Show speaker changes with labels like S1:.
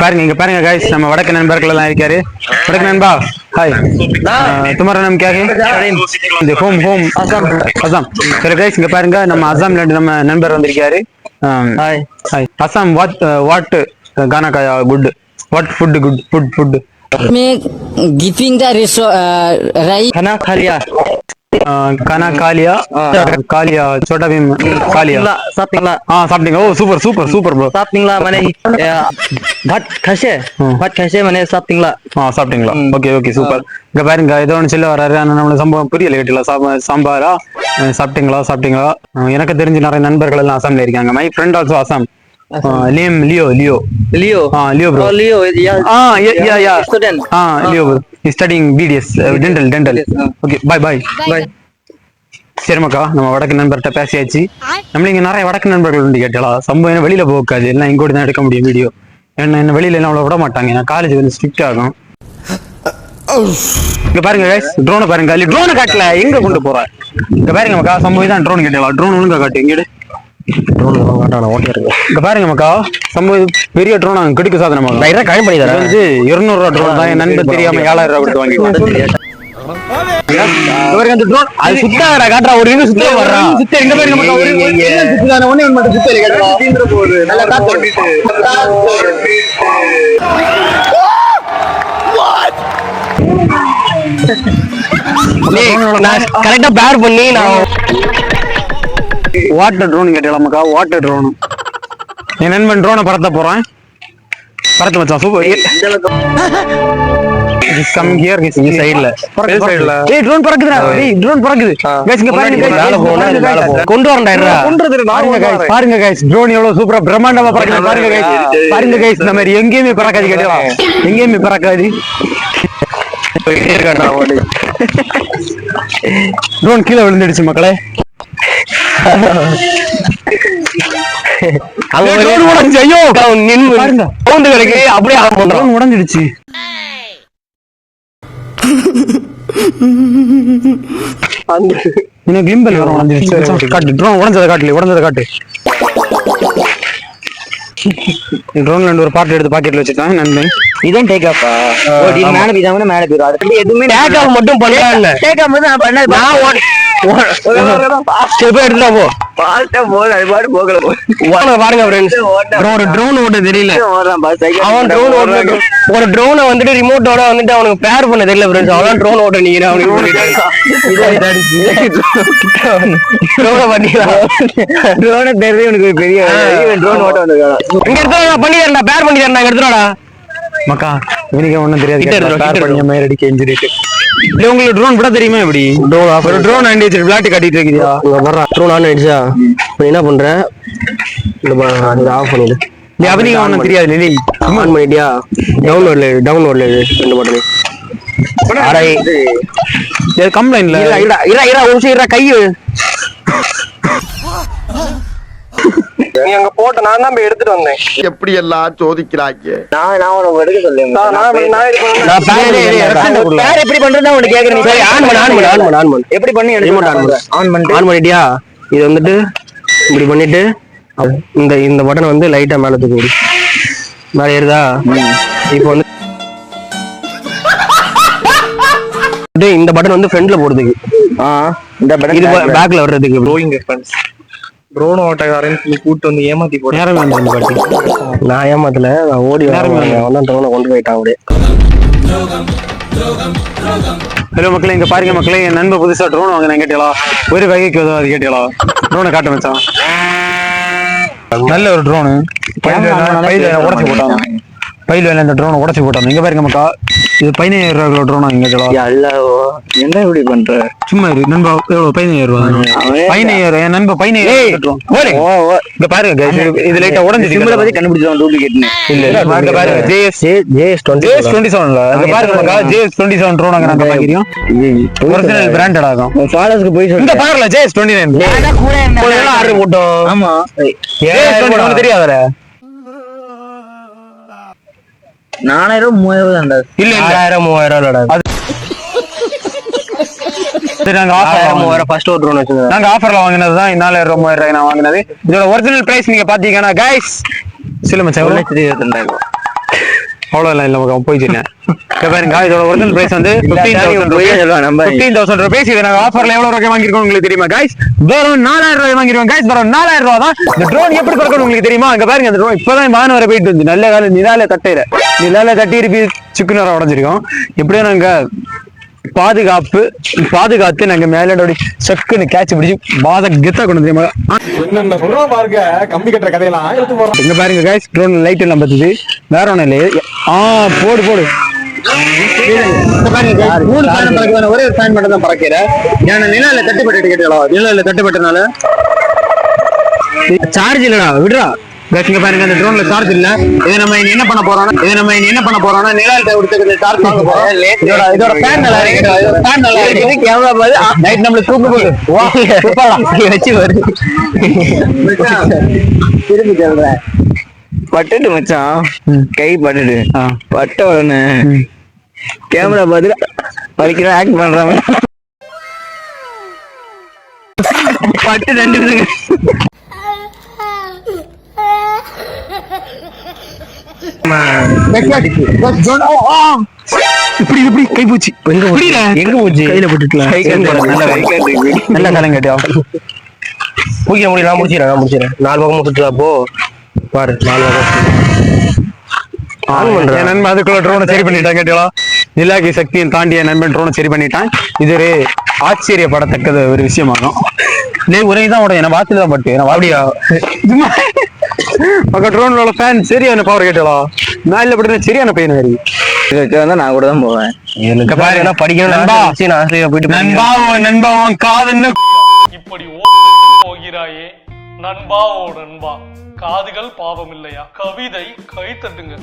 S1: பாருங்க இங்க பாருங்க गाइस நம்ம வடக்கு நண்பர்கள் எல்லாம் இருக்காரு வடக்கு நண்பா हाय तुम्हारा नाम क्या है இந்த ஹோம் அசாம் சரி गाइस இங்க பாருங்க நம்ம அசாம்ல இருந்து நம்ம நண்பர் வந்திருக்காரு हाय அசாம் what गाना का good what food good food
S2: मैं giving the rice
S1: खाना खा लिया छोटा भीम खा लिया
S3: சாப்பிட்டீங்களா
S1: हाँ சாப்பிட்டீங்க ஓ சூப்பர் ப்ரோ
S3: சாப்பிட்டீங்களா மனே பட் கஷே மனே சாப்பிட்டீங்களா
S1: சாப்பிட்டீங்களா ஓகே சூப்பர் இங்க பாருங்க ஏதோ ஒன்று சொல்ல வராரு ஆனா நம்மளுக்கு சம்பவம் புரியல கேட்டல சாம்பாரா சாப்பிட்டீங்களா எனக்கு தெரிஞ்ச நிறைய நண்பர்கள் எல்லாம் அசாம்ல இருக்காங்க my friend also Assam name Leo bro
S3: Leo
S1: yeah
S3: student
S1: Leo bro studying BDS dental okay bye சரி மக்கா நம்ம வடக்கு நண்பர்கிட்ட பேசியாச்சு நம்ம இங்க நிறைய வடக்கு நண்பர்கள் உண்டு கேட்டலாம் சம்பவம் வெளியில போகாது எல்லாம் இங்கோடி தான் எடுக்க முடியும் வீடியோ என்ன வெளியில எல்லாம் அவ்வளவு விட மாட்டாங்க நான் காலேஜ் வந்து ஸ்ட்ரிக்ட் ஆகும் இங்க பாருங்க ட்ரோனை பாருங்க அல்ல ட்ரோனை காட்டல எங்க கொண்டு போற இங்க பாருங்க மக்கா சம்பவம் தான் ட்ரோன் கேட்டலாம் ட்ரோன் ஒழுங்கா காட்டு இங்க இங்க பாருங்க மக்கா சம்பவம் பெரிய ட்ரோன் கெடுக்க சாதனமாக
S3: காயம் பண்ணி தரேன்
S1: வந்து 200 ரூபா ட்ரோன் தான் என் நண்பர் தெரியாம 7000 ரூபாய் கொடுத்து வாங்கிட்டு அந்த ட்ரோன் அது சுத்தாடா காட்றா ஒரு நிமிஷம் சுத்த வர்றா சுத்த எங்க பாருங்க மக்கா ஒரு சுத்தான ஒண்ணே மட்டும் சுத்தல கேட்டா தீந்திர போகுது நல்லா காத்து ஓடிட்டு
S3: நான் கரெக்டா பேர் பண்ணி நான்
S1: வாட்டர் ட்ரோன் கேட்டலாம் மக்கா வாட்டர் ட்ரோன் என் நண்பன் ட்ரோனை பறத்த போறான் பறத்து மச்சான் சூப்பர் கம் ஹியர் ஹிஸ் சைடுல ஏய் ட்ரோன் பறக்குதுடா ஏய் ட்ரோன் பறக்குது गाइस இங்க பாருங்க
S3: கொண்டு வரேன்டா
S1: பாருங்க गाइस ட்ரோன் எவ்வளவு சூப்பரா பிரம்மாண்டமா பறக்குது பாருங்க गाइस இந்த மாதிரி எங்கேயுமே பறக்காது கேட்டா எங்கேயுமே பறக்காது ட்ரோன் கீழே விழுந்துடுச்சு மக்களே அப்படியே உடஞ்சிடுச்சு கிளிம்பல் காட்டு ட்ரோன் உடஞ்சதை காட்டு ட்ரோன்ல ஒரு பாட்டு எடுத்து பாக்கெட்ல வச்சிருக்காங்க நண்பன்
S3: இதான் டேக் ஆஃப் மேல பிதாம மேல போயிடும் அது எதுவுமே டேக் ஆஃப் மட்டும் பண்ணல டேக் ஆஃப் மட்டும் நான் பண்ணல எடுத்துட்டா போ பால்ட்ட போல அது பாட்டு போகல பாருங்க फ्रेंड्स ஒரு ட்ரோன் ஓட்ட தெரியல அவன் ட்ரோன் ஓட்ட ஒரு ட்ரோனை வந்துட்டு ரிமோட்டோட வந்துட்டு அவனுக்கு பேர் பண்ண தெரியல फ्रेंड्स அவன் ட்ரோன் ஓட்ட நீங்க அவனுக்கு ட்ரோனை பண்ணிடலாம் ட்ரோனை தெரியும் எனக்கு பெரிய ட்ரோன் ஓட்ட வந்திருக்கான் இங்க எடுத்துடா பண்ணி தரேன்டா பேர் பண்ணி தரேன்டா எடுத்துடா
S1: மக்கா எனக்கு ஒண்ணும் தெரியாது பேர் பண்ணி மேல அடிக்க இன்ஜினிட்டு இல்ல உங்களுக்கு ட்ரோன் விட தெரியுமா எப்படி ஒரு ட்ரோன் ஆண்டி வச்சு விளையாட்டு காட்டிட்டு இருக்கியா
S3: வர்றா ட்ரோன் ஆன் ஆயிடுச்சா இப்போ என்ன பண்ற இந்த ஆஃப் பண்ணிடு
S1: நீ அவனிங்க ஒண்ணும் தெரியாது லிலி
S3: ஆன் பண்ணிட்டியா டவுன்லோட்ல ரெண்டு பட்டன் அரை
S1: இது கம்ப்ளைன்ட்ல
S3: இரா ஒரு நிமிஷம் கை நீ அங்க போட்ட நான் தான் போய் எடுத்துட்டு வந்தேன்
S4: எப்படி எல்லாம் சோதிக்கிறாங்க
S3: நான் உனக்கு எடுக்க சொல்லேன் நான் பேர் எப்படி பண்றேன்னு உனக்கு கேக்குறேன் சரி ஆன் பண்ணு எப்படி பண்ணி ஆன் பண்ணிட்டியா இது வந்துட்டு இப்படி பண்ணிட்டு இந்த பட்டன் வந்து லைட்டா மேல தூக்கி விடு மேல ஏறுதா இப்போ வந்து இந்த பட்டன் வந்து ஃப்ரண்ட்ல போடுறதுக்கு இந்த பட்டன் இது பேக்ல வர்றதுக்கு ப்ரோயிங் ரெஃபரன்ஸ் ட்ரோன் ஓட்டக்காரன் கூட்டு வந்து ஏமாத்தி போட்டேன் நான் ஏமாத்தல நான் ஓடி அவன் தான் ட்ரோனை கொண்டு போயிட்டான் அப்படியே
S1: ஹலோ மக்களே இங்க பாருங்க மக்களே என் நண்பர் புதுசா ட்ரோன் வாங்கினேன் கேட்டீங்களா ஒரு வகைக்கு உதவாது கேட்டீங்களா ட்ரோனை காட்ட மச்சான் நல்ல ஒரு ட்ரோனு பையில உடச்சு போட்டான் பையில இந்த ட்ரோனை உடச்சு போட்டான் இங்க பாருங்க மக்கா இது 15000 ரூபாய் ட்ரோனா இங்க
S3: என்ன இப்படி பண்ற
S1: சும்மா இரு நண்பா எவ்வளவு 15000 ரூபாய் 15000 என் நண்பா 15000 இங்க பாருங்க இது லைட்டா உடைஞ்சிச்சு சிம்பிள பத்தி கண்டுபிடிச்சோம் டூப்ளிகேட் இல்ல இங்க பாருங்க JS27 ல இங்க பாருங்க மக்கா JS27 ட்ரோனாங்க நாங்க பாக்குறோம் ஒரிஜினல் பிராண்டட் ஆகும்
S3: ஃபாலோஸ்க்கு போய்
S1: இங்க பாருங்க JS29
S3: நான் கூட என்ன ஆர்டர் போட்டோம்
S1: ஆமா JS29 தெரியாதல
S3: 4000 3000
S1: இல்ல
S3: 4000 3000
S1: நாங்க ஆஃபர்
S3: ஃபர்ஸ்ட் ஒரு ட்ரோன் வச்சிருந்தோம்
S1: நாங்க ஆஃபர்ல வாங்குனது தான் 4000 3000 நான் வாங்குனது இதோட ஒரிஜினல் பிரைஸ் நீங்க பாத்தீங்கன்னா गाइस சொல்லுங்க மச்சான் 1,22,000 அவ்வளவு இல்ல மகா போய் சொன்னேன். இங்க பாருங்க இதோட ஒரிஜினல் பிரைஸ் வந்து 15,000 rupees. இதை நாங்க ஆஃபர்ல எவ்வளவு ரூபாய் வாங்கிருக்கோம் உங்களுக்கு தெரியுமா guys? வெறும் 4,000 ரூபாய் வாங்கிருக்கோம் guys. வெறும் 4,000 ரூபாய் தான். இந்த ட்ரோன் எப்படி பறக்கணும் உங்களுக்கு தெரியுமா? அங்க பாருங்க அந்த ட்ரோன் இப்பதான் வான வர போயிட்டு வந்து நல்ல கால நிலால தட்டி இருப்பி சிக்கனரா உடஞ்சிருக்கோம். எப்படியும் நாங்க பாதுகாத்து நாங்க மேலோட சக்குன்னு கேட்ச் பிடிச்சு கெத்தா கொண்டு தெரியுமா?
S5: என்னென்ன சொல்றோம் பாருங்க, கம்பி கட்டுற கதையெல்லாம் எடுத்து போறோம்.
S1: இங்க பாருங்க guys ட்ரோன் லைட் எல்லாம் பத்துது. வேற ஒண்ணும் இல்லையே. போடு இங்க பாருங்க guys, 3 ஃபேன் பறக்குதான, ஒரே ஒரு ஃபேன் மட்டும் தான் பறக்கற. ஏன்னா நிலால தட்டுப்பட்டு கேட்டீங்களா? நிலால தட்டுப்பட்டனால சார்ஜ் இல்லடா விடுறா. guys இங்க பாருங்க அந்த ட்ரோன்ல சார்ஜ் இல்ல. இத நம்ம என்ன பண்ண போறோம்னா நிலால தவிர்த்து சார்ஜ் வாங்க போறோம். இதோட ஃபேன் நல்லா இருக்கு. ஃபேன் நல்லா இருக்கு. கேமரா பாரு நைட் நம்மள தூக்கு போகுது. வா சூப்பரா வெச்சு வருது. திருப்பி சொல்றேன்.
S3: பட்டுட்டு மச்சான் கை பட்டுட்டு பட்ட உடனே கேமரா பார்த்து பறிக்கிற ஆக்ட் பண்றாங்க. பட்டு 2
S1: இப்படி கை போச்சு. எங்க போச்சு? கையில போட்டுட்டல. நல்ல காலம் கேட்டியா?
S3: பூஜை முடியும். நான் முடிச்சிடறேன். 4 பக்கமும் சுற்றுலா போ பாரு. 4 பக்கம்
S1: என் நண்பன் அதுக்குள்ள ட்ரோனை சரி பண்ணிட்டான் கேட்டீங்களா? நிலாக்கி சக்தியின் தாண்டிய நண்பன் ட்ரோனை சரி பண்ணிட்டான். இது ஒரு ஆச்சரியப்படத்தக்கது ஒரு விஷயமாகும். உரைதான் உடைய என்ன வாத்துல தான் பட்டு அப்படியா மக்க ட்ரோனோட ஃபேன் சரியான பவர் கேட்டீங்களா? மேல பட்டு சரியான பையன் வேறு
S3: நான் கூட தான் போவேன்.
S1: படிக்கணும் நண்பா காதுன்னு
S6: இப்படி போகிறாயே நண்பா. ஓ நண்பா, காதுகள் பாவம் இல்லையா? கவிதை கை தட்டுங்க.